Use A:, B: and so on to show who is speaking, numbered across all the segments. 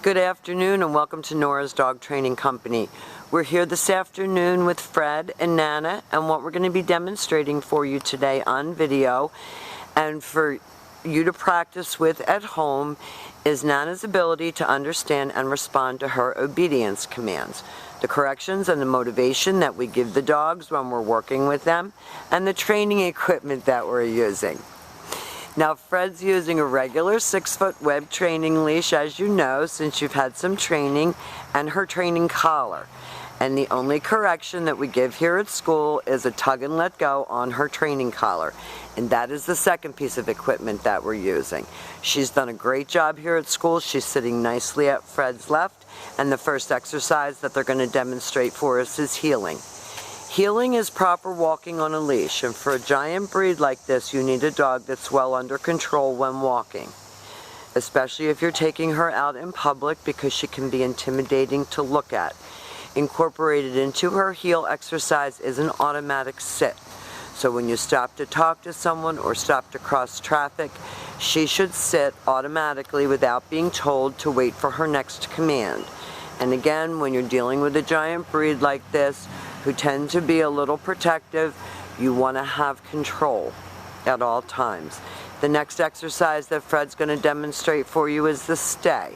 A: Good afternoon and welcome to Nora's Dog Training Company. We're here this afternoon with Fred and Nana, and what we're going to be demonstrating for you today on video and for you to practice with at home is Nana's ability to understand and respond to her obedience commands, the corrections and the motivation that we give the dogs when we're working with them, and the training equipment that we're using. Now Fred's using a regular 6-foot web training leash, as you know, since you've had some training, and her training collar. And the only correction that we give here at school is a tug and let go on her training collar. And that is the second piece of equipment that we're using. She's done a great job here at school. She's sitting nicely at Fred's left. And the first exercise that they're going to demonstrate for us is heeling. Heeling is proper walking on a leash, and for a giant breed like this, you need a dog that's well under control when walking, especially if you're taking her out in public because she can be intimidating to look at. Incorporated into her heel exercise is an automatic sit. So when you stop to talk to someone or stop to cross traffic, she should sit automatically without being told to wait for her next command. And again, when you're dealing with a giant breed like this, who tend to be a little protective, you want to have control at all times. The next exercise that Fred's going to demonstrate for you is the stay.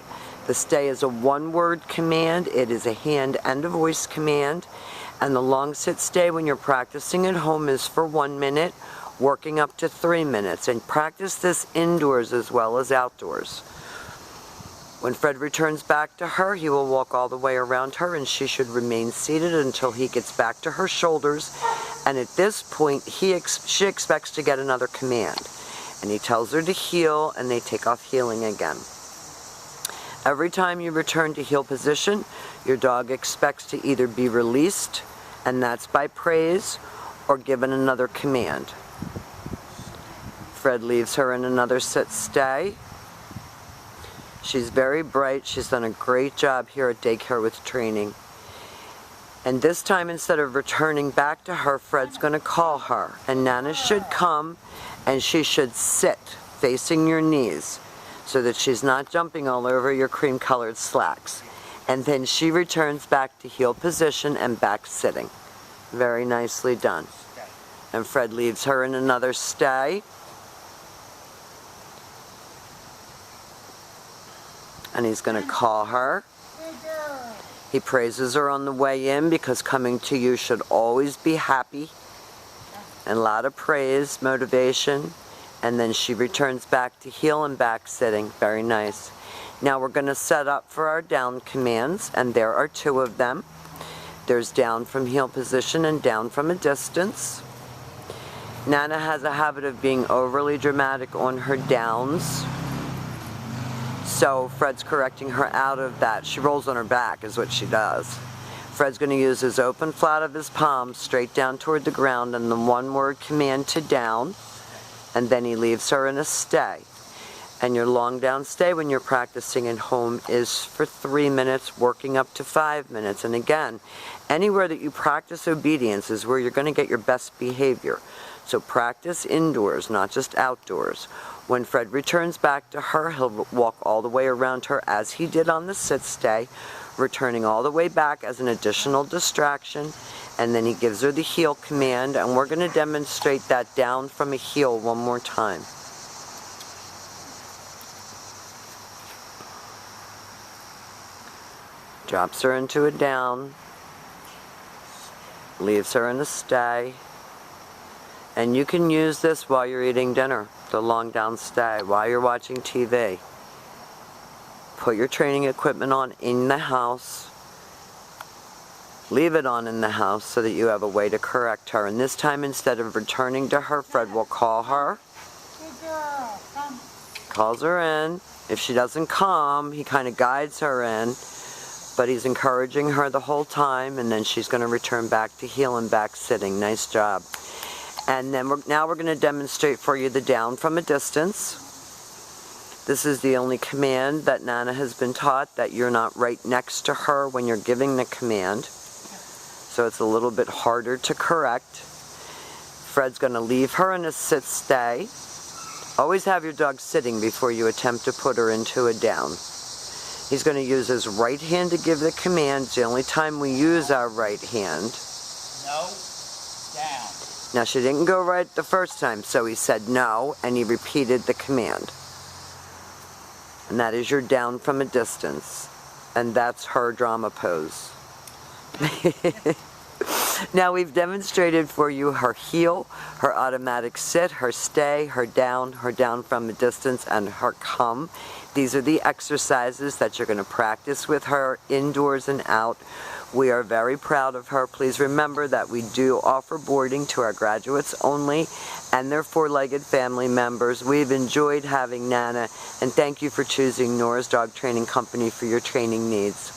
A: The stay is a one-word command. It is a hand and a voice command. And the long sit stay when you're practicing at home is for 1 minute, working up to 3 minutes. And practice this indoors as well as outdoors. When Fred returns back to her, he will walk all the way around her, and she should remain seated until he gets back to her shoulders. And at this point, she expects to get another command. And he tells her to heel, and they take off heeling again. Every time you return to heel position, your dog expects to either be released, and that's by praise, or given another command. Fred leaves her in another sit stay. She's very bright. She's done a great job here at daycare with training. And this time, instead of returning back to her, Fred's going to call her. And Nana should come, and she should sit facing your knees so that she's not jumping all over your cream-colored slacks. And then she returns back to heel position and back sitting. Very nicely done. And Fred leaves her in another stay. And he's going to call her. He praises her on the way in because coming to you should always be happy. And a lot of praise, motivation. And then she returns back to heel and back sitting. Very nice. Now we're going to set up for our down commands, and there are 2 of them. There's down from heel position and down from a distance. Nana has a habit of being overly dramatic on her downs. So Fred's correcting her out of that. She rolls on her back is what she does. Fred's going to use his open flat of his palm straight down toward the ground and the one-word command to down. And then he leaves her in a stay. And your long down stay when you're practicing at home is for 3 minutes, working up to 5 minutes. And again, anywhere that you practice obedience is where you're going to get your best behavior. So practice indoors, not just outdoors. When Fred returns back to her, he'll walk all the way around her as he did on the sit stay, returning all the way back as an additional distraction. And then he gives her the heel command, and we're going to demonstrate that down from a heel one more time. Drops her into a down, leaves her in a stay. And you can use this while you're eating dinner, the long down stay, while you're watching TV. Put your training equipment on in the house. Leave it on in the house so that you have a way to correct her. And this time, instead of returning to her, Fred will call her. Calls her in. If she doesn't come, he kind of guides her in. But he's encouraging her the whole time, and then she's going to return back to heel and back sitting. Nice job. And then now we're going to demonstrate for you the down from a distance. This is the only command that Nana has been taught that you're not right next to her when you're giving the command. So it's a little bit harder to correct. Fred's going to leave her in a sit stay. Always have your dog sitting before you attempt to put her into a down. He's going to use his right hand to give the commands. The only time we use our right hand.
B: No, down.
A: Now she didn't go right the first time, so he said no, and he repeated the command. And that is your down from a distance. And that's her drama pose. Now we've demonstrated for you her heel, her automatic sit, her stay, her down from a distance, and her come. These are the exercises that you're going to practice with her indoors and out. We are very proud of her. Please remember that we do offer boarding to our graduates only and their four-legged family members. We've enjoyed having Nana, and thank you for choosing Nora's Dog Training Company for your training needs.